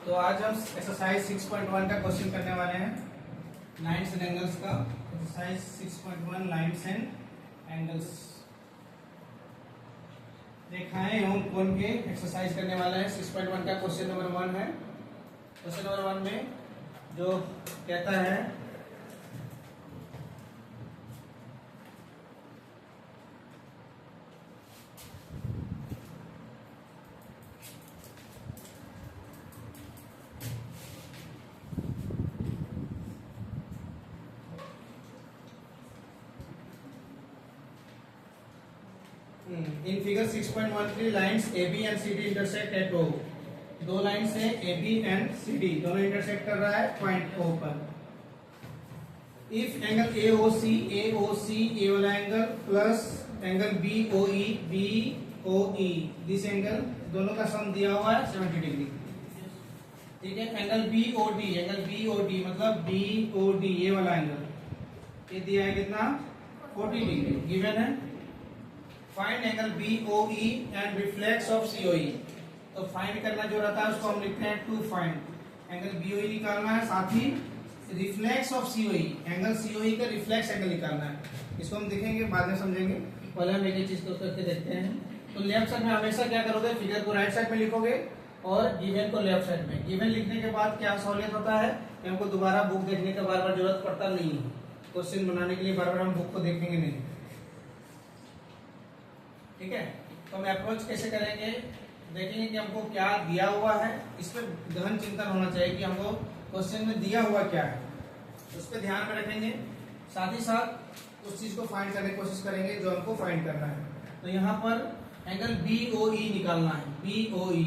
तो आज हम एक्सरसाइज 6.1 का क्वेश्चन करने वाले हैं, लाइन्स एंड एंगल्स का। Exercise 6.1 lines and angles. रेखाएं एवं कोण के एक्सरसाइज करने वाले हैं। 6.1 का क्वेश्चन नंबर 1 है। क्वेश्चन नंबर 1 में जो कहता है in figure 6.13 lines AB and CD intersect at O। दो लाइन से AB एंड CD दोनों इंटरसेक्ट कर रहा है पॉइंट O पर। इफ एंगल AOC ये वाला angle plus angle BOE this angle दोनों का सम दिया हुआ है 70 डिग्री। ठीक है। एंगल BOD मतलब BOD ये वाला एंगल ये दिया है कितना 40 डिग्री गिवन है। Find angle BOE and reflex of COE। तो फाइंड करना जो रहता है उसको हम लिखते हैं टू फाइंड। एंगल BOE निकालना है, साथ ही reflex of COE angle COE का रिफ्लेक्स एंगल निकालना है। इसको हम देखेंगे बाद में समझेंगे, पहले हम एक चीज को करके देखते हैं। तो लेफ्ट साइड में हमेशा क्या करोगे, फिगर को राइट साइड में लिखोगे और गिवन को लेफ्ट साइड में। गिवन लिखने के बाद क्या सहूलियत होता है कि हमको दोबारा बुक देखने का बार बार जरूरत पड़ता नहीं है। क्वेश्चन बनाने के लिए बार बार हम बुक को देखेंगे नहीं। ठीक है। तो हम अप्रोच कैसे करेंगे, देखेंगे कि हमको क्या दिया हुआ है। इस पर गहन चिंतन होना चाहिए कि हमको क्वेश्चन में दिया हुआ क्या है, उस पर ध्यान में रखेंगे। साथ ही साथ उस चीज को फाइंड करने की कोशिश करेंगे जो हमको फाइंड करना है। तो यहाँ पर एंगल BOE निकालना है। BOE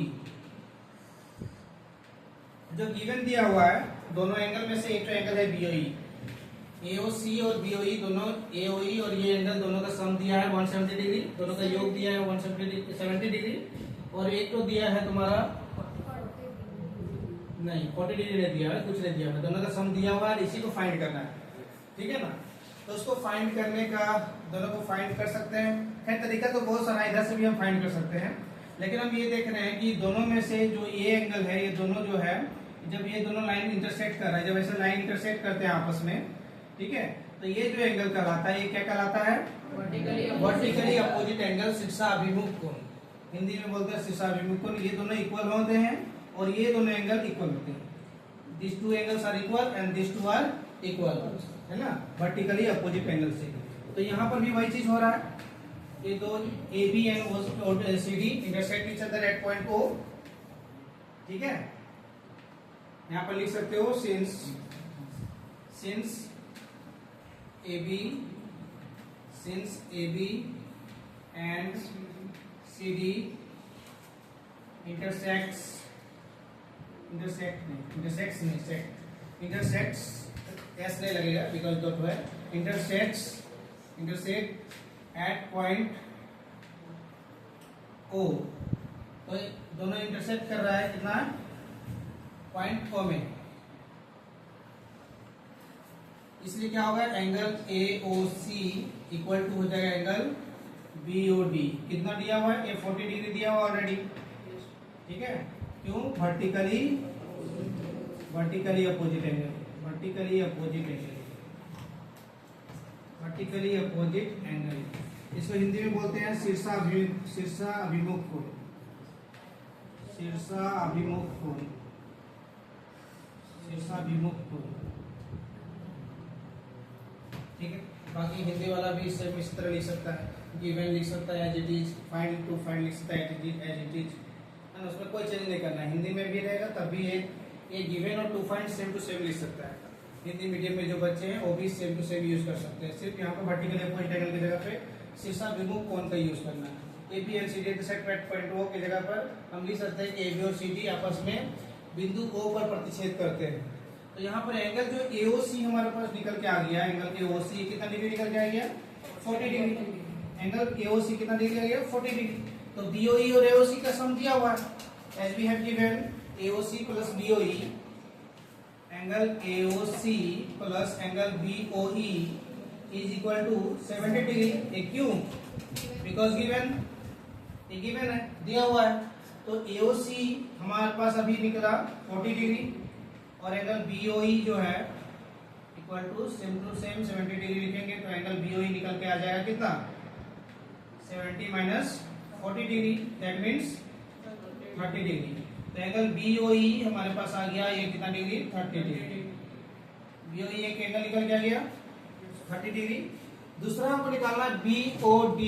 जो गिवन दिया हुआ है, दोनों एंगल में से एक तो एंगल है BOE। AOC और BOE दोनों, AOE और ये एंगल दोनों का सम दिया है 170 डिग्री, दोनों का योग दिया है 170 डिग्री। और एक तो दिया है तुम्हारा नहीं 40 डिग्री नहीं दिया है, कुछ नहीं दिया है, दोनों का सम दिया हुआ है। इसी को फाइंड करना है। ठीक है ना। तो उसको फाइंड करने का, दोनों को फाइंड कर सकते हैं। खैर तरीका तो बहुत सारा, इधर से भी हम फाइंड कर सकते हैं, लेकिन हम ये देख रहे हैं कि दोनों में से जो ये एंगल है, ये दोनों जो है, जब ये दोनों लाइन इंटरसेक्ट कर रहा है, जब ऐसे लाइन इंटरसेक्ट करते हैं आपस में, ठीक है, तो ये जो एंगल कहलाता है, ये क्या कहलाता है, वर्टिकली अपोजिट एंगल, शीर्षाभिमुख कोण। हिंदी में बोलते हैं शीर्षाभिमुख कोण। ये दोनों इक्वल होते हैं और ये दोनों एंगल इक्वल होते हैं। This two angles are equal and this two are equal, है ना, वर्टिकली अपोजिट एंगल से। तो यहाँ पर भी वही चीज हो रहा है। ये दो AB and CD intersect each other at point O। ठीक है। यहाँ पर लिख सकते हो since AB and CD intersects S नहीं लगेगा बिकॉज डॉट है, intersect at point O। तो दोनों इंटरसेक्ट कर रहा है कितना, पॉइंट O में। इसलिए क्या होगा, एंगल AOC इक्वल टू हो जाएगा एंगल BOD। कितना दिया हुआ है, 40 डिग्री दिया हुआ ऑलरेडी। ठीक है। क्यों, वर्टिकली अपोजिट एंगल। इसको हिंदी में बोलते हैं शीर्षाभिमुख कोण। ठीक है। बाकी हिंदी वाला भी इस तरह लिख सकता है, गिवन लिख सकता है as it is, find to find लिख सकता है एज इट इज, है ना। उसमें कोई चेंज नहीं करना है। हिंदी में भी रहेगा तब भी एक गिवन और to find same to same लिख सकता है। हिंदी मीडियम में जो बच्चे हैं वो भी सेम टू सेम यूज कर सकते हैं। सिर्फ यहाँ पर वर्टिकल अपोजिट एंगल की जगह पे शीर्षाभिमुख कोण का यूज करना है। AB and CD intersect at point O की जगह पर हम लिख सकते हैं कि AB और CD आपस में बिंदु O पर प्रतिच्छेद करते हैं। तो यहाँ पर एंगल जो AOC हमारे पास निकल के आ गया, एंगल AOC कितना डिग्री निकल के आ गया, 40 डिग्री। एंगल AOC कितना डिग्री आ गया, 40 डिग्री। तो BOE और AOC का सम दिया हुआ है, as we have given AOC plus BOE, angle AOC plus angle BOE is equal to 70 degree. क्यों, बिकॉज गिवन है, दिया हुआ है। तो AOC हमारे पास अभी निकला 40 डिग्री और एंगल BOE जो है इक्वल टू सेम 70 डिग्री लिखेंगे तो एंगल BOE निकल के आ जाएगा कितना 70 minus 40 degree, that means 30 degree. तो एंगल BOE हमारे पास आ गया ये कितना डिग्री 30 डिग्री। BOE एक एंगल निकल के आ गया 30 डिग्री। दूसरा हमको निकालना है BOD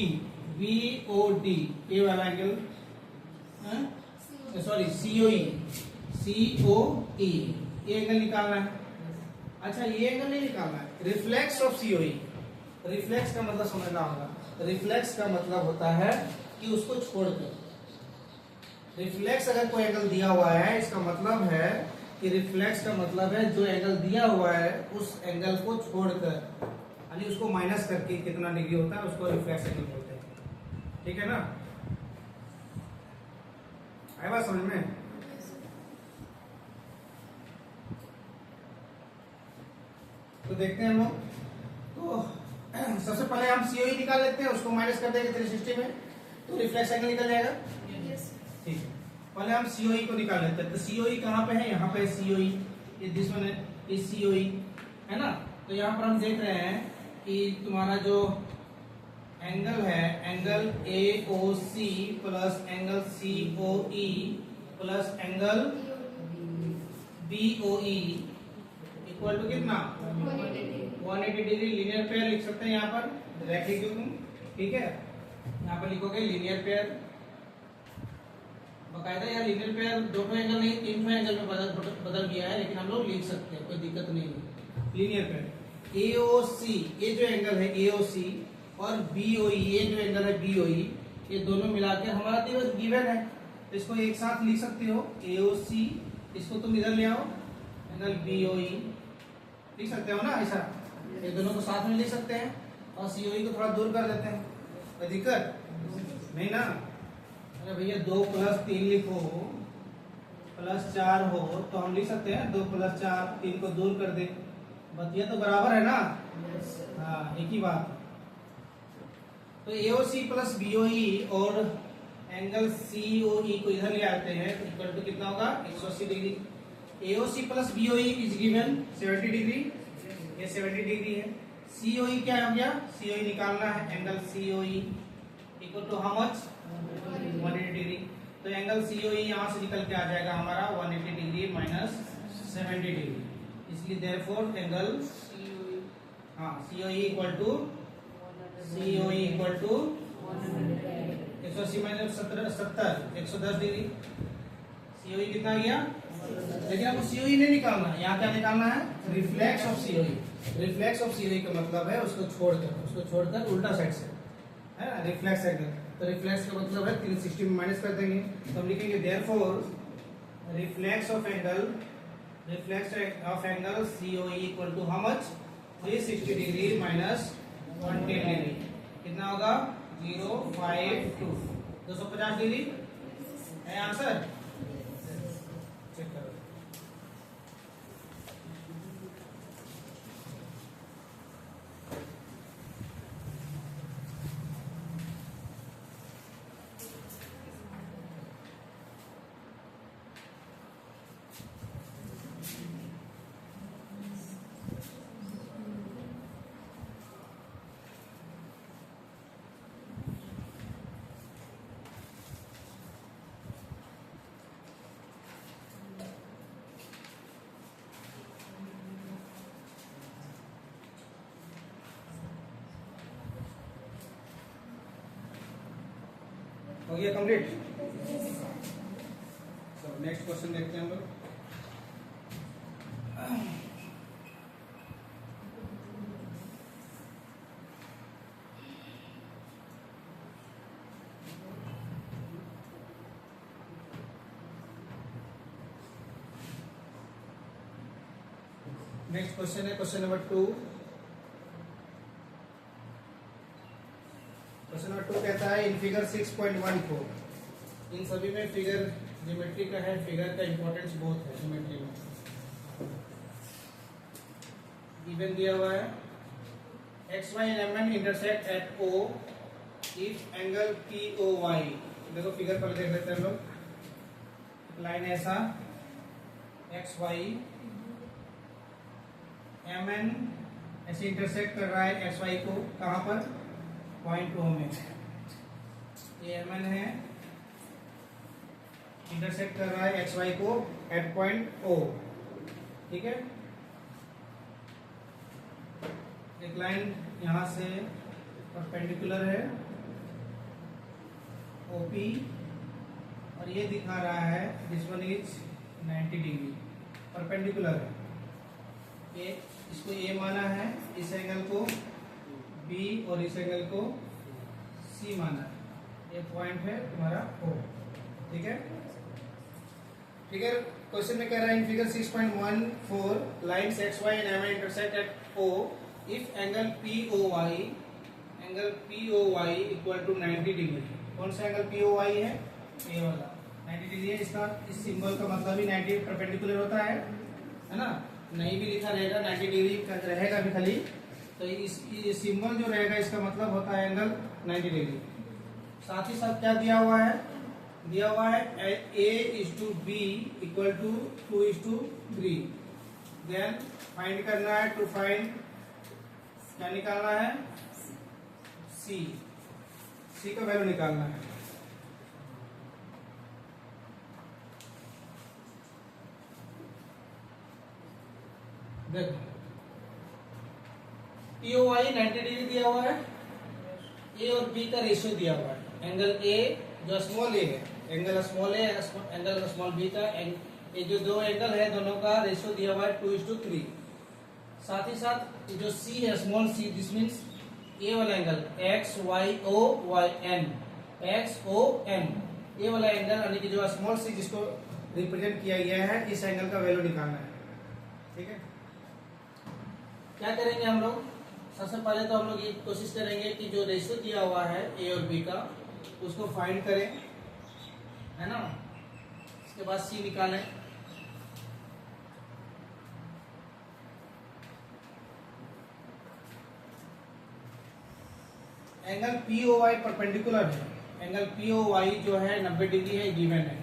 ये वाला एंगल, सॉरी COE ये एंगल निकालना है। अच्छा ये एंगल नहीं निकालना है, रिफ्लेक्स ऑफ COE। रिफ्लेक्स का मतलब समझना होगा, रिफ्लेक्स का मतलब होता है कि उसको छोड़कर। रिफ्लेक्स अगर कोई एंगल दिया हुआ है इसका मतलब है कि रिफ्लेक्स का मतलब है जो एंगल दिया हुआ है उस एंगल को छोड़कर, यानी उसको माइनस करके कितना डिग्री होता है उसको रिफ्लेक्स एंगल बोलते हैं। ठीक है ना, आया बात समझ में? तो देखते हैं हम लोग, तो सबसे पहले हम COE निकाल लेते हैं, उसको माइनस कर देंगे 360 में तो रिफ्लेक्स एंगल निकल जाएगा। ठीक है, पहले हम COE को निकाल लेते हैं। तो COE कहाँ पे है, यहाँ पे COE, ये दिस वन है, ये COE है ना। तो यहाँ पर हम देख रहे हैं कि तुम्हारा जो एंगल है, angle AOC plus angle COE plus angle BOE equal to कितना 180 डिग्री। लीनियर पेयर लिख सकते हैं यहाँ पर, डायरेक्टली क्यों तुम, ठीक है। यहाँ पर लिखोगे लीनियर पेयर, बकायदा यार लीनियर पेयर दो एंगल नहीं 3 एंगल में बदल गया है, लेकिन हम लोग लिख सकते हैं, कोई दिक्कत नहीं है। लीनियर पेयर AOC ये जो एंगल है AOC और BOE ये जो एंगल है BOE, ये दोनों मिलाकर हमारा गिवन है, तो इसको एक साथ लिख सकते हो। AOC इसको तुम इधर ले आओ, एंगल BOE लिख सकते हो ना, ऐसा ये दोनों को साथ में लिख सकते हैं और COE को थोड़ा दूर कर देते हैं, कोई दिक्कत नहीं ना। अरे भैया 2 + 3 लिखो +4 हो तो हम लिख सकते हैं 2 + 4, 3 को दूर कर दे, बतिया तो बराबर है ना। हाँ एक ही बात। तो AOC प्लस BOE और एंगल COE को इधर ले आते हैं तो इक्वल टू कितना होगा 180 degree. AOC plus BOE is given 70 degree, ये 70 डिग्री है। COE क्या हो गया, COE निकालना है, angle COE equal to how much 180 degree. तो एंगल COE यहाँ से निकल के आ जाएगा हमारा 180 डिग्री माइनस 70 डिग्री, इसलिए therefore angle COE equal to 180 minus 70 110 degree. COE कितना गया, लेकिन आपको COE नहीं निकालना है, यहाँ क्या निकालना है reflex of COE। Reflex of COE का मतलब है उसको छोड़कर उल्टा साइड से है ना, रिफ्लेक्स एंगल। तो रिफ्लेक्स का मतलब है 360 में माइनस कर देंगे तो हम लिखेंगे therefore reflex of angle COE equal to how much 360 degree minus 110 degree, कितना होगा 052 250 डिग्री है आंसर। चेक करो। हो गया कंप्लीट। तो नेक्स्ट क्वेश्चन देखते हैं हम लोग। नेक्स्ट क्वेश्चन है क्वेश्चन नंबर 2। क्वेश्चन नंबर 2 कहता है इन फिगर 6.14, इन सभी में फिगर ज्योमेट्री का है, फिगर का इंपॉर्टेंस बहुत है ज्योमेट्री में। गिवन दिया हुआ है XY and MN intersect at O if angle POY। देखो फिगर पर देख लेते हैं हम लोग। लाइन ऐसा एक्स वाई एम एन ऐसे इंटरसेक्ट कर रहा है एक्स वाई को, कहाँ पर, पॉइंट ओ में। ये एम एन है, इंटरसेक्ट कर रहा है एक्स वाई को एट पॉइंट ओ। ठीक है, एक लाइन यहां से परपेंडिकुलर है ओपी, और ये दिखा रहा है this one is 90 degree, perpendicular है। ये इसको ए माना है, इस एंगल को बी और इस एंगल को सी माना है। ये पॉइंट है तुम्हारा ओ। ठीक है, फिगर क्वेश्चन में कह रहा है in figure 6.14 lines X Y and M N intersect at O if angle P O Y equal to 90 degree. कौन सा एंगल पी ओ वाई है, ये वाला 90 डिग्री है। इसका इस सिंबल का मतलब ही 90 परपेंडिकुलर होता है ना, नहीं भी लिखा रहेगा 90 डिग्री का रहेगा भी खाली, तो इस सिंबल जो रहेगा इसका मतलब होता है एंगल 90 डिग्री। साथ ही साथ क्या दिया हुआ है, दिया हुआ है A/B equal to 2:3। Then find करना है, टू फाइंड क्या निकालना है, C का वैल्यू निकालना है। देखो POI 90 डिग्री दिया हुआ है, A और B का रेशियो दिया हुआ है। एंगल A जो स्मॉल ए है, एंगल स्मॉल ए, एंगल स्मॉल बी का, ये जो दो एंगल है दोनों का रेशियो दिया हुआ है 2:3। साथ ही साथ जो सी है small c, this means A वाला angle X Y O Y N, X O N, A वाला एंगल यानी कि जो स्मॉल सी जिसको रिप्रेजेंट किया गया है, इस एंगल का वैल्यू निकालना है। ठीक है, क्या करेंगे हम लोग, सबसे पहले तो हम लोग ये कोशिश करेंगे कि जो रेशियो दिया हुआ है ए और बी का उसको फाइंड करें, है ना। इसके बाद सी निकालें। एंगल POI परपेंडिकुलर है, एंगल POI जो है 90 डिग्री है, गिवन है।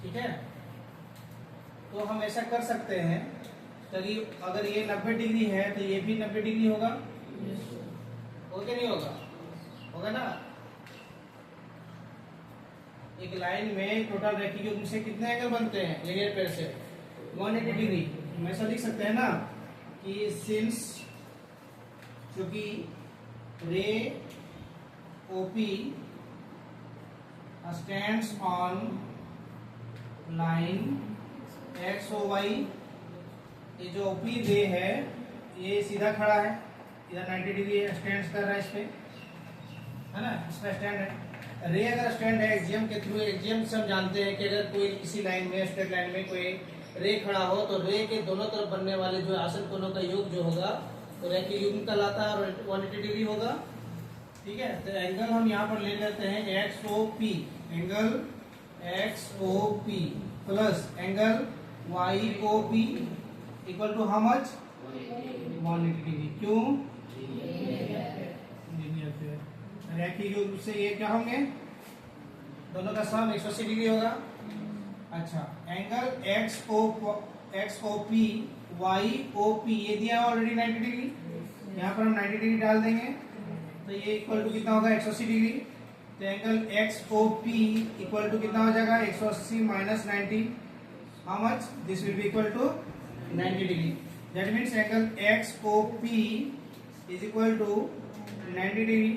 ठीक है, तो हम ऐसा कर सकते हैं, करीब अगर ये 90 डिग्री है तो ये भी 90 डिग्री होगा, होगा कि नहीं होगा, होगा ना। एक लाइन में टोटल रेखीय युग्म से कितने एंगल बनते हैं लीनियर पेयर से, 180 डिग्री। हम ऐसा लिख सकते हैं ना कि सिंस क्योंकि रे OP stands on line XOY, ये जो OP रे है ये सीधा खड़ा है, इधर 90 डिग्री स्टैंड कर रहा है इस पे, है ना, इसका स्टैंड है। रे अगर स्टैंड है एक्सियम के थ्रू, एक्सियम से हम जानते हैं कि अगर कोई किसी लाइन में, स्ट्रेट लाइन में कोई रे खड़ा हो तो रे के दोनों तरफ बनने वाले जो आसन कोणों का योग जो होगा तो रेखीय युग्म कहलाता है और 180 डिग्री होगा। ठीक है, तो एंगल हम यहाँ पर ले लेते हैं XOP, angle XOP plus angle YOP equal to how much, 180 degree. क्यों, रेखीय युग्म से ये क्या होंगे, दोनों का सम 180 डिग्री होगा। अच्छा, एंगल XOP YOP ये दिया है ऑलरेडी 90 डिग्री, यहाँ पर हम 90 डिग्री डाल देंगे तो ये इक्वल टू कितना होगा, 180 डिग्री। तो एंगल XOP इक्वल टू कितना हो जाएगा, 180 minus 90, how much, this will be equal to 90 degree. That means angle XOP is equal to 90 degree.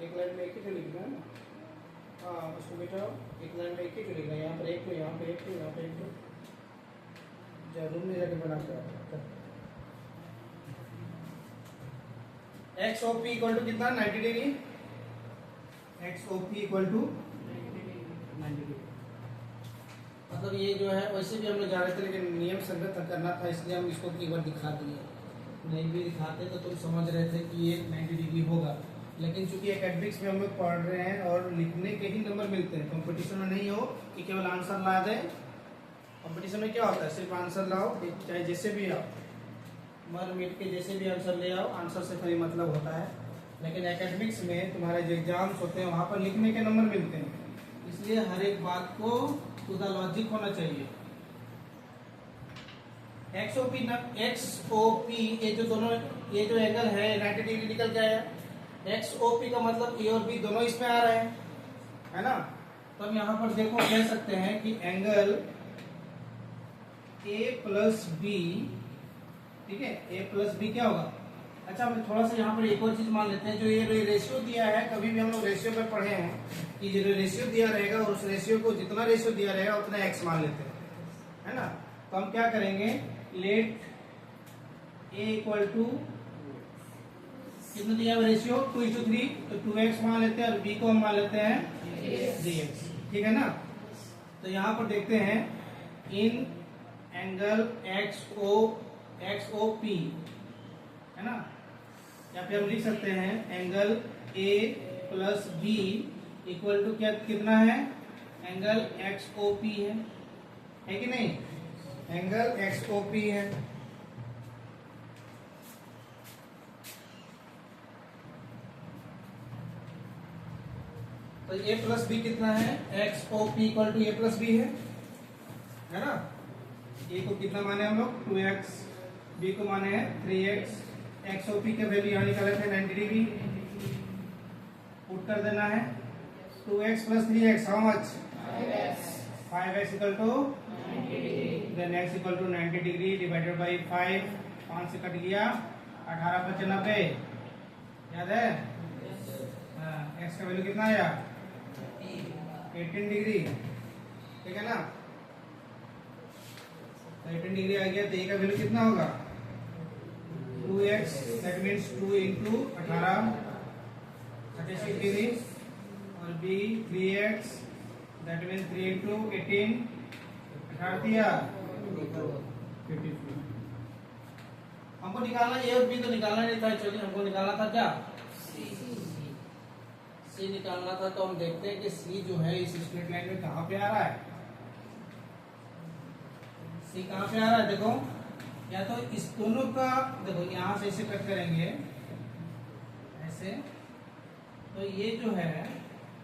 एक लाइन में एक ही तो लिखना है ना, हाँ उसको बैठाओ, एक लाइन में एक ही तो लिखना है, यहाँ पर एक तो, यहाँ पे एक तो, यहाँ पे एक तो, रूम में जाके बना कर। XOP इक्वल टू कितना, 90 degree, XOP equal to 90 degree. मतलब ये जो है वैसे भी हम लोग जा रहे थे लेकिन नियम संगत करना था, इसलिए हम इसको एक बार दिखा दिए, नहीं भी दिखाते तो तुम समझ रहे थे कि ये 90 डिग्री होगा। लेकिन चूंकि एकेडमिक्स में हम लोग पढ़ रहे हैं और लिखने के ही नंबर मिलते हैं, कंपटीशन में नहीं हो कि केवल आंसर ला दे। कंपटीशन में क्या होता है, सिर्फ आंसर लाओ, चाहे जैसे भी आओ, मर मिट के जैसे भी आंसर ले आओ, आंसर से कोई मतलब होता है, लेकिन एकेडमिक्स में तुम्हारे जो एग्जाम्स होते हैं वहाँ पर लिखने के नंबर मिलते हैं, इसलिए हर एक बात को टू द लॉजिक होना चाहिए। एक्सओपी ये जो दोनों, ये जो एंगल है 90 डिग्री निकल के आया। एक्सओपी का मतलब ए और बी दोनों इसमें आ रहे हैं, है ना। तो हम यहाँ पर देखो कह सकते हैं कि एंगल ए प्लस बी, ठीक है, ए प्लस बी क्या होगा। अच्छा, हम थोड़ा सा यहाँ पर एक और चीज मान लेते हैं, जो ये रेशियो दिया है, कभी भी हम लोग रेशियो पर पढ़े हैं कि जो रेशियो दिया रहेगा और उस रेशियो को जितना रेशियो दिया रहेगा उतना एक्स मान लेते हैं, है ना। तो हम क्या करेंगे, लेट ए इक्वल टू कितना दिया है रेशियो 2:3, तो 2x मान लेते हैं और b को हम मान लेते हैं dx, ठीक है ना। तो यहाँ पर देखते हैं इन एंगल XOP, है ना, या फिर हम लिख सकते हैं angle A plus B equal to क्या, कितना है, एंगल XOP है कि नहीं, एंगल XOP है। तो A प्लस बी कितना है, XOP equal to A plus B है ना। A को कितना माने हम लोग 2x, B को माने हैं 3x, XOP के वैल्यू यहाँ निकाले थे 90 डिग्री, पुट कर देना है 2x plus 3x how much 5x equal to then x equal to 90 degree divided by 5, 5 से कट गया 18 × 90, याद है। x का वैल्यू कितना आया 18 डिग्री, ठीक है ना। 18 डिग्री आ गया, तो a का वैल्यू कितना होगा 2x, that means 2 into 18 36 degree, और b 3x, that means 3 into 18 18 दिया 54। हमको निकालना a और b तो निकालना नहीं था, चलिए हमको निकालना था क्या C निकालना था। तो हम देखते हैं कि C जो है इस स्ट्रेट लाइन में कहाँ पे आ रहा है, C कहाँ पे आ रहा है, देखो या तो इस दोनों का, देखो यहाँ से इसे कट करेंगे ऐसे, तो ये जो है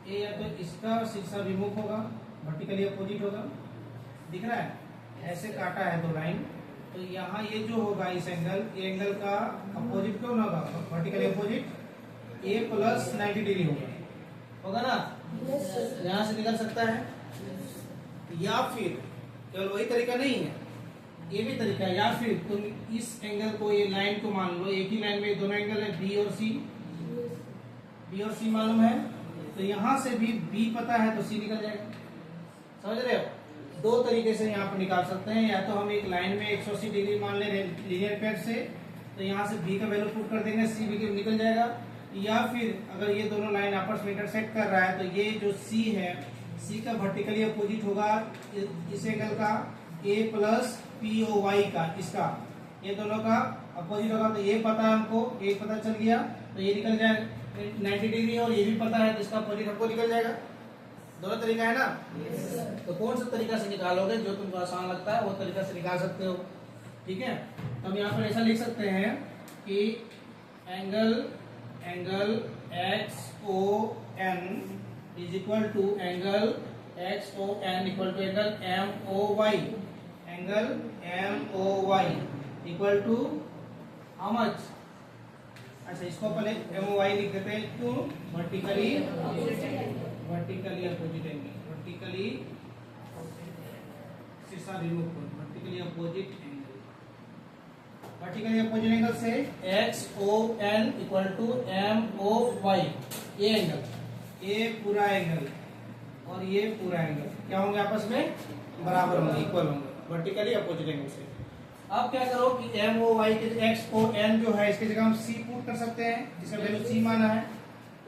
ये या तो इसका शीर्षा विमुख होगा, वर्टिकली अपोजिट होगा, दिख रहा है, ऐसे काटा है दो लाइन, तो यहाँ ये जो होगा इस एंगल, ये एंगल का अपोजिट कौन होगा, vertically opposite A plus 90 degree होगा ना, यहाँ से निकल सकता है। या फिर केवल वही तरीका नहीं है, ये भी तरीका है, या फिर तुम इस एंगल को, ये लाइन को मान लो, एक ही लाइन में दोनों एंगल है B और C मालूम है, तो यहाँ से भी B पता है तो C निकल जाएगा, समझ रहे हो। दो तरीके से यहाँ पर निकाल सकते हैं, या तो हम एक लाइन में 180 डिग्री मान ले लीनियर पैथ से, तो यहाँ से B का वैल्यू पुट कर देंगे, C भी निकल जाएगा। या फिर अगर ये दोनों लाइन आपस में इंटरसेक्ट कर रहा है, तो ये जो C है, C का वर्टिकली अपोजिट होगा इस एंगल का A प्लस POY का, इसका ये दोनों का अपोजिट होगा, तो ये पता है हमको, ये पता चल गया, तो ये निकल जाएगा 90 डिग्री, और ये भी पता है तो इसका अपोजिट हमको निकल जाएगा। दोनों तरीका है ना। तो कौन सा तरीका से निकालोगे, जो तुमको आसान लगता है वो तरीका से निकाल सकते हो, ठीक है। तो हम यहाँ पर ऐसा लिख सकते हैं कि angle XON is equal to angle XON equal to angle MOY, angle MOY equal to how much. अच्छा, इसको पहले MOY लिख देते हैं, two vertically opposite angle, vertically शीर्षा विमुख, vertically opposite angle, vertically opposite angle से XON इक्वल टू MOY, ये एंगल, ये पूरा एंगल और ये पूरा एंगल क्या होंगे, आपस में बराबर होंगे, इक्वल होंगे, वर्टिकली अपोजिट एंगल से। अब क्या करो कि MOY के XON जो है, इसके जगह हम C पुट कर सकते हैं, जिसका वैल्यू C माना है,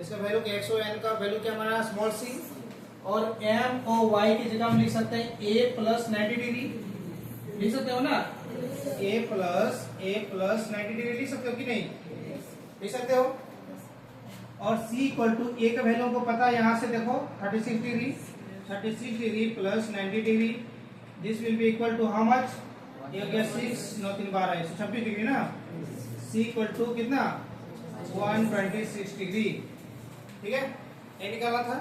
इसका वैल्यू XON का वैल्यू क्या माना है, स्मॉल c, और MOY की जगह हम लिख सकते हैं A प्लस 90 डिग्री, लिख सकते हो ना, A प्लस 90 डिग्री लिख सकते हो कि नहीं, लिख सकते हो। और C इक्वल टू A का वैल्यू हमको पता है, यहाँ से देखो 36 degree plus 90 degree, this will be equal to how much ये हो गया 6 9 3 12 126 डिग्री ना। C इक्वल टू कितना 126 डिग्री। ठीक है, ये निकाला था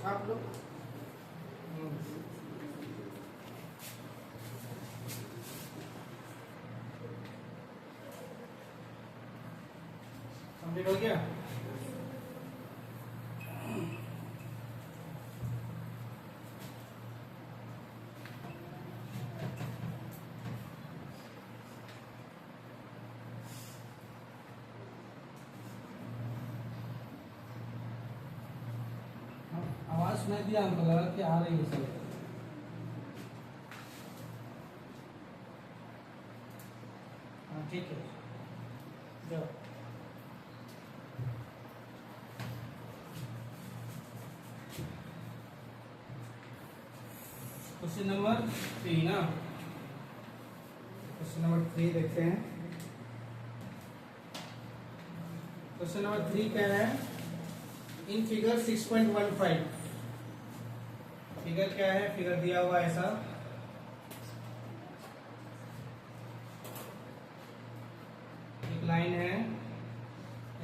आप लोग। कंप्लीट हो गया। आवाज सुनाई दिया, हमको लगा कि आ रही है सब। हाँ ठीक है, जाओ। क्वेश्चन नंबर 3 ना, क्वेश्चन नंबर 3 देखते हैं। क्वेश्चन नंबर 3 क्या है? इन फिगर 6.15 फिगर क्या है? फिगर दिया हुआ ऐसा, एक लाइन है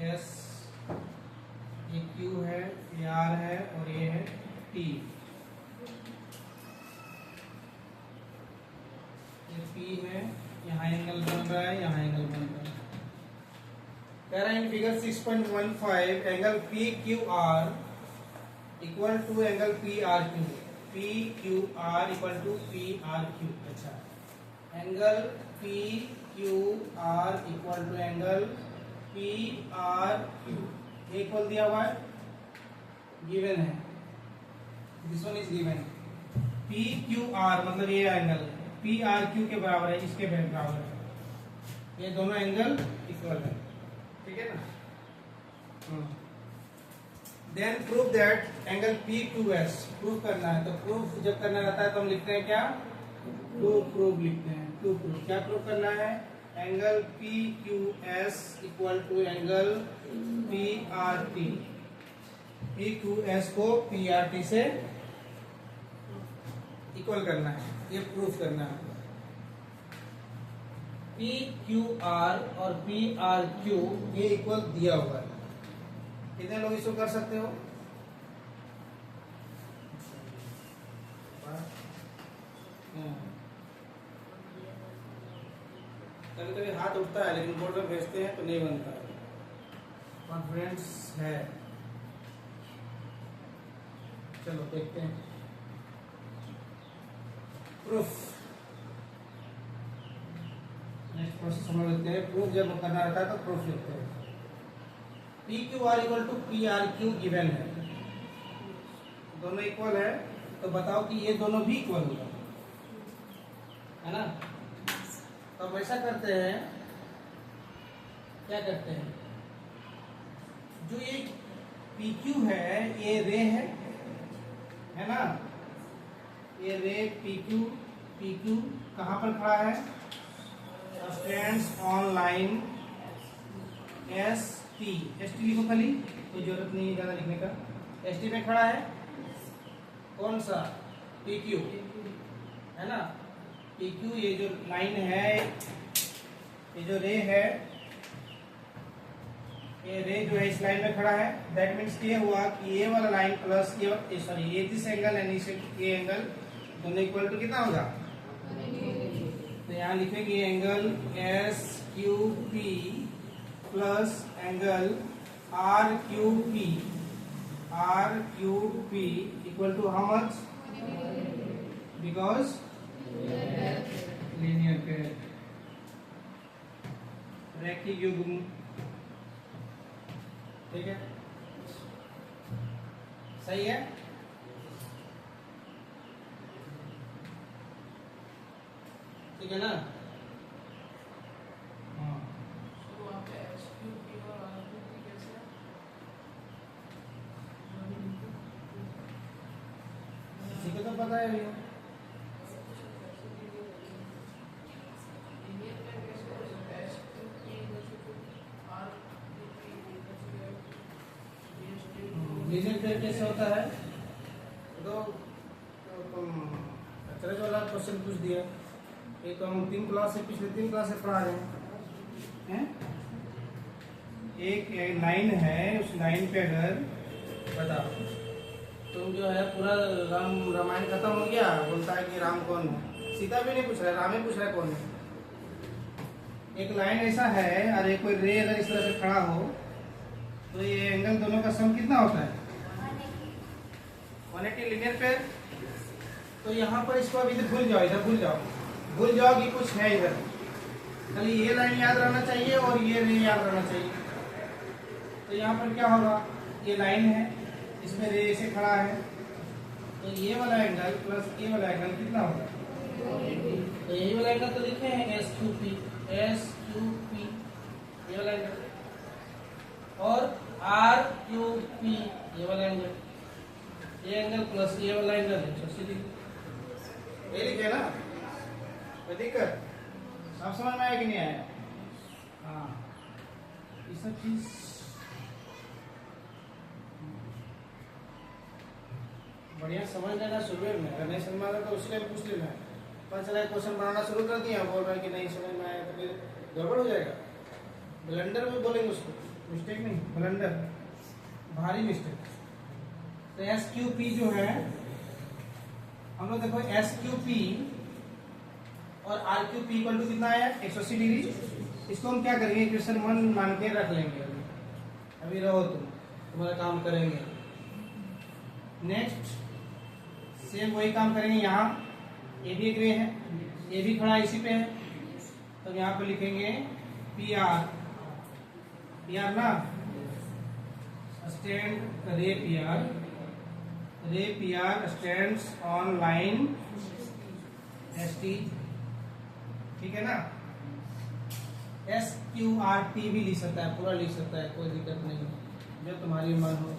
एस, ये क्यू है, ये आर है और ये है टी। ये पी है, यहाँ एंगल बन रहा है, यहाँ एंगल बन रहा है। कह रहा है in figure 6.15 angle P Q R equal to angle P R Q. P Q R equal to P R Q. अच्छा, angle P Q R equal to angle P R Q equal दिया हुआ है, given है, this one is given. P Q R मतलब ये angle P R Q के बराबर है, इसके बराबर है, ये दोनों एंगल इक्वल है। ठीक है ना। Then prove that angle P Q S, prove करना है। तो प्रूफ जब करना रहता है तो हम लिखते हैं क्या? टू प्रूव लिखते हैं। टू प्रूव, क्या प्रूव करना है? Angle P Q S equal to angle P R T. P Q S को पी आर टी से इक्वल करना है, ये प्रूफ करना है। पी क्यू आर और पी आर क्यू ये इक्वल दिया हुआ है। कितने लोग इसको कर सकते हो? कभी कभी हाथ उठता है लेकिन बोर्ड में भेजते हैं तो नहीं बनता है। कॉन्फिडेंस है, चलो देखते हैं प्रूफ। नेक्स्ट प्रोसेस समझ लेते हैं। प्रूफ जब करना रहता है तो प्रूफ लिखते हैं। P Q R equal to P R Q given है, दोनों इक्वल है, तो बताओ कि ये दोनों भी इक्वल होगा, है ना। तो हम ऐसा करते हैं, क्या करते हैं, जो ये पी क्यू है ये रे है ना। ये रे पी क्यू कहाँ पर खड़ा है? Stands on line S T. S T लिखो खाली, कोई जरूरत नहीं है ज्यादा लिखने का। एस टी में खड़ा है कौन सा? पी क्यू, है ना। पी क्यू ये जो लाइन है, ये जो रे है, ये रे जो है इस लाइन में खड़ा है। दैट मीन्स ये हुआ कि ये वाला लाइन प्लस ये सॉरी ये दिस एंगल एंड ये एंगल दोनों इक्वल टू कितना होगा? तो यहाँ लिखेंगे angle S Q P plus angle R Q P equal to how much? Because linear pair, रैखिक युग्म। ठीक है, सही है। ठीक है ना। हाँ, किसी को तो पता है भैया। लीनियर पेयर कैसे होता है? तो तुम अचरज वाला क्वेश्चन पूछ दिया। ये तो हम 3 क्लास से पिछले 3 क्लास से पढ़ा रहे हैं। एक लाइन है, उस लाइन पे अगर बताओ तुम जो है पूरा रामायण खत्म हो गया, बोलता है कि राम कौन है, सीता भी नहीं पूछ रहा है, राम ही पूछ रहा है कौन है। एक लाइन ऐसा है और एक कोई रे अगर इस तरह से खड़ा हो तो ये एंगल दोनों का सम कितना होता है? 180 लीनियर पे। तो यहाँ पर इसको अभी भूल जाओ, इधर भूल जाओ कि कुछ है इधर, खाली ये लाइन याद रहना चाहिए और ये रे याद रहना चाहिए। तो यहाँ पर क्या होगा, ये लाइन है, इसमें रे ऐसे खड़ा है, तो ये वाला एंगल प्लस ये वाला एंगल कितना होगा? तो यही वाला एंगल तो लिखे हैं SQP, ये वाला एंगल, और RQP ये वाला एंगल, ये एंगल प्लस ये वाला एंगल 180 डिग्री। ये लिखे ना, कोई दिक्कत? आप समझ में आया कि नहीं आया? हाँ, ये सब चीज बढ़िया समझ लेना शुरू में, अगर नहीं समझ में आता तो उसके लिए पूछ लेना है। पता चला क्वेश्चन बनाना शुरू कर दिया, बोल रहा है कि नहीं समझ में आया, तो फिर गड़बड़ हो जाएगा। ब्लंडर भी बोलेंगे उसको, मिस्टेक नहीं, ब्लंडर, भारी मिस्टेक। तो SQP जो है, हम लोग देखो SQP और RQP इक्वल टू कितना है? 180 डिग्री। इसको हम क्या करेंगे, इक्वेशन 1 मान के रख लेंगे। अभी रहो तुम्हारा काम करेंगे। नेक्स्ट सेम वही काम करेंगे, यहाँ ये भी एक रे है, ये भी खड़ा इसी पे है, तो यहाँ पे लिखेंगे PR ना, स्टैंड रे PR stands on line ST, ठीक है ना। SQRT भी लिख सकता है, पूरा लिख सकता है, कोई दिक्कत नहीं, जो तुम्हारी मन हो।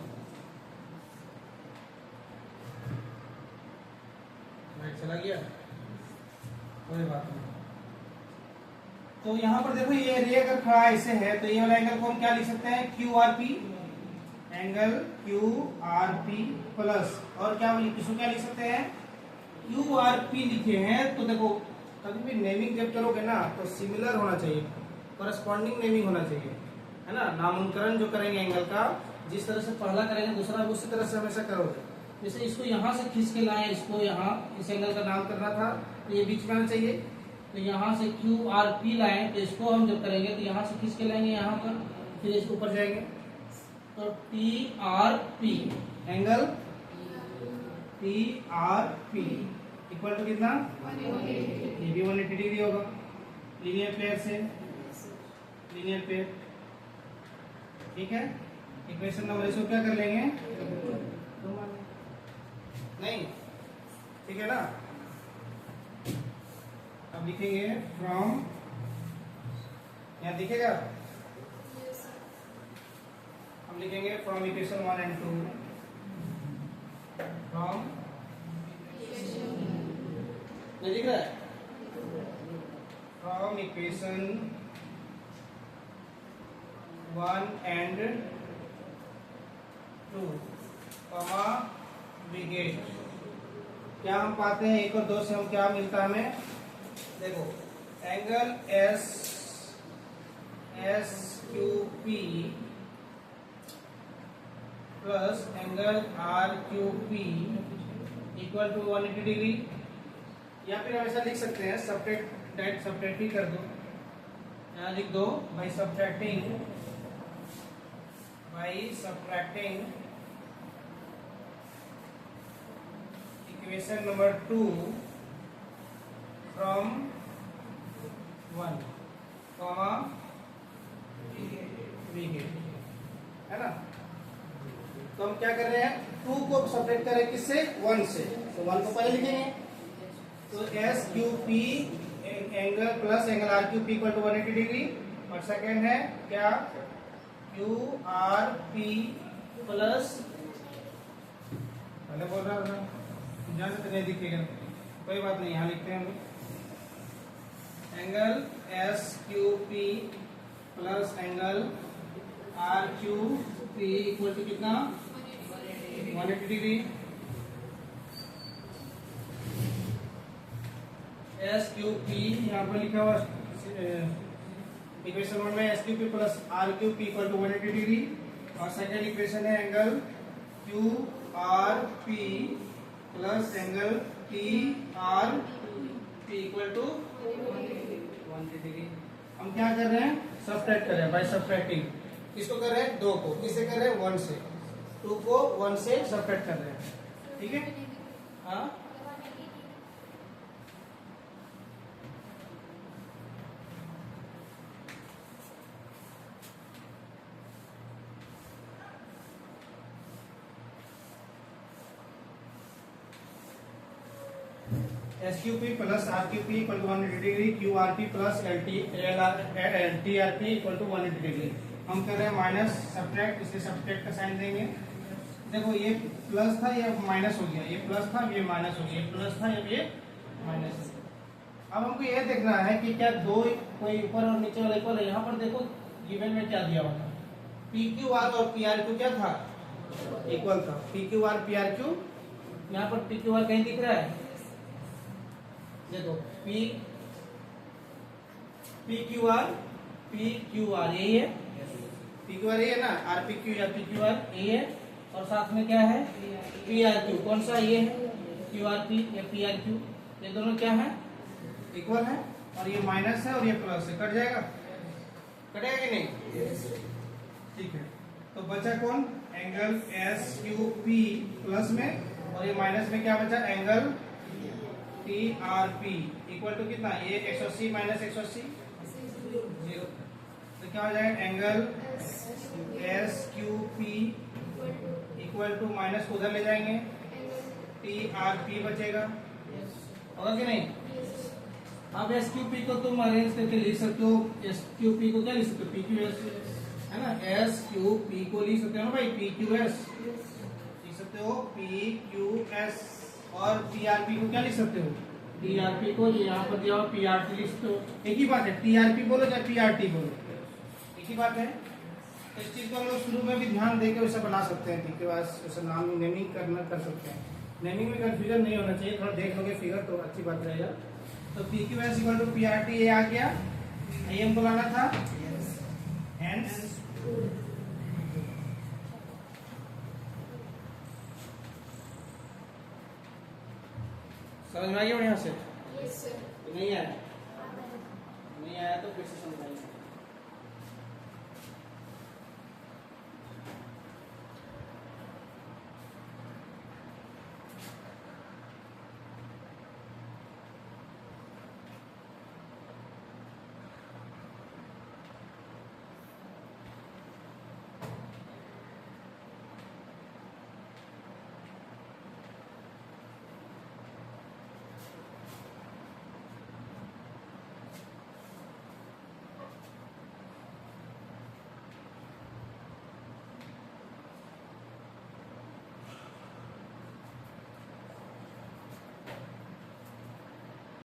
चला गया, कोई बात नहीं। तो यहाँ पर देखो ये रे अगर खड़ा ऐसे है तो ये वाला एंगल को हम क्या लिख सकते हैं? QRP, एंगल QRP प्लस, और क्या इसको क्या लिख सकते हैं? QRP लिखे हैं। तो देखो कभी भी नेमिंग जब करोगे ना तो सिमिलर होना चाहिए, करस्पॉन्डिंग नेमिंग होना चाहिए, है ना। नामकरण जो करेंगे एंगल का, जिस तरह से पहला करेंगे दूसरा उसी तरह से हमेशा करोगे। जैसे इसको यहाँ से खींच के लाए, इसको यहाँ इस एंगल का नाम करना था तो ये बीच में आना चाहिए, तो यहाँ से QRP लाए, तो इसको हम जब करेंगे तो यहाँ से खींच के लाएंगे यहाँ पर, फिर इसके ऊपर जाएंगे तो TRP, angle TRP equal to कितना? ये भी 180 डिग्री होगा, लीनियर पेयर से, लीनियर पेयर, ठीक है। इक्वेशन नंबर इसको क्या कर लेंगे? नहीं, ठीक है ना। अब लिखेंगे फ्रॉम, यहाँ दिखेगा, हम लिखेंगे फ्रॉम इक्वेशन 1 and 2, फ्रॉम, नहीं दिख रहा है? From equation 1 and 2, comma we get, क्या हम पाते हैं 1 और 2 से, हम क्या मिलता है हमें? देखो angle SQP plus angle RQP equal to 180 degree, या फिर हम ऐसा लिख सकते हैं, सब्ट्रैक्ट ही कर दो, यहाँ लिख दो by subtracting equation number 2 from 1, comma we get, है ना। तो हम क्या कर रहे हैं? 2 को सब्ट्रैक्ट कर रहे हैं किससे? 1 से, तो 1 को पहले लिखेंगे। तो SQP angle plus angle RQP equal to 180 degree, और सेकेंड है क्या? QRP प्लस, पहले बोल रहा था, जाने तो नहीं दिखेगा, कोई बात नहीं, यहाँ लिखते हैं हम angle SQP plus angle RQP equal to कितना? 180 डिग्री। एस क्यू पी यहाँ पर लिखा हुआ इक्वेशन 1 में S Q P plus R Q P equal to 180 degree, और सेकेंड इक्वेशन है angle Q R P plus angle T R P equal to 180 degree. हम क्या कर रहे हैं, सब्ट्रैक्ट कर रहे हैं बाय सब्ट्रैक्टिंग। किसको कर रहे हैं, 2 को। किससे कर रहे हैं, 1 से। 2 को 1 से सब्ट्रैक्ट कर रहे हैं, ठीक है। हाँ S Q P plus R Q P equal to 180 degree, Q R P plus T R P equal to 180 degree. हम कर रहे हैं माइनस सब्ट्रैक्ट, इसलिए सब्ट्रैक्ट का साइन देंगे। देखो ये प्लस था, ये माइनस हो गया, ये प्लस था, ये माइनस हो गया, ये प्लस था, ये माइनस हो गया। अब हमको ये देखना है कि क्या दो कोई ऊपर और नीचे वाला इक्वल है। यहाँ पर देखो गिवन में क्या दिया हुआ था, पी क्यू आर और पी आर क्यू क्या था, इक्वल था। P Q R P R Q, यहाँ पर पी क्यू आर कहीं दिख रहा है, देखो पी क्यू आर यही है, पी क्यू आर यही है ना, आर पी क्यू या पी क्यू आर यही है। और साथ में क्या है, पी आर क्यू, कौन सा ये है, क्यू आर पी या पी आर क्यू, ये दोनों क्या है, इक्वल है। और ये माइनस है और ये प्लस है, कट जाएगा, कटेगा कि नहीं, ठीक है। तो बचा कौन, angle S Q P plus में, और ये माइनस में क्या बचा, angle T R P equal to कितना, ये 180 माइनस 180 0। तो क्या हो जाएगा, angle S Q P equal to minus को उधर ले जाएंगे, टी आर पी बचेगा, होगा कि नहीं। अब एस क्यू पी को तुम अरेंज करके लिख सकते हो, एस क्यू पी को क्या लिख सकते हो, पी क्यू एस है ना, एस क्यू पी को लिख सकते हो ना भाई, पी क्यू एस लिख सकते हो, पी क्यू एस। और पीआरपी को क्या लिख सकते हो, टीआरपी को, ये यहाँ पर दिया हुआ पीआरटी लिख सकते हो, एक ही बात है, टीआरपी बोलो चाहे पीआरटी बोलो, एक ही बात है। इस चीज को हम लोग शुरू में भी ध्यान देकर वैसा बना सकते हैं, ठीक है, बस वैसा नाम नेमिंग कर सकते हैं। नेमिंग में कंफ्यूजन नहीं होना चाहिए, थोड़ा देख लोगे फिगर तो अच्छी बात रहेगा। तो P Q S equal to PRT, ये आ गया, ये हमको लाना था, हेंस समझ में आ गया बढ़िया से, नहीं आया।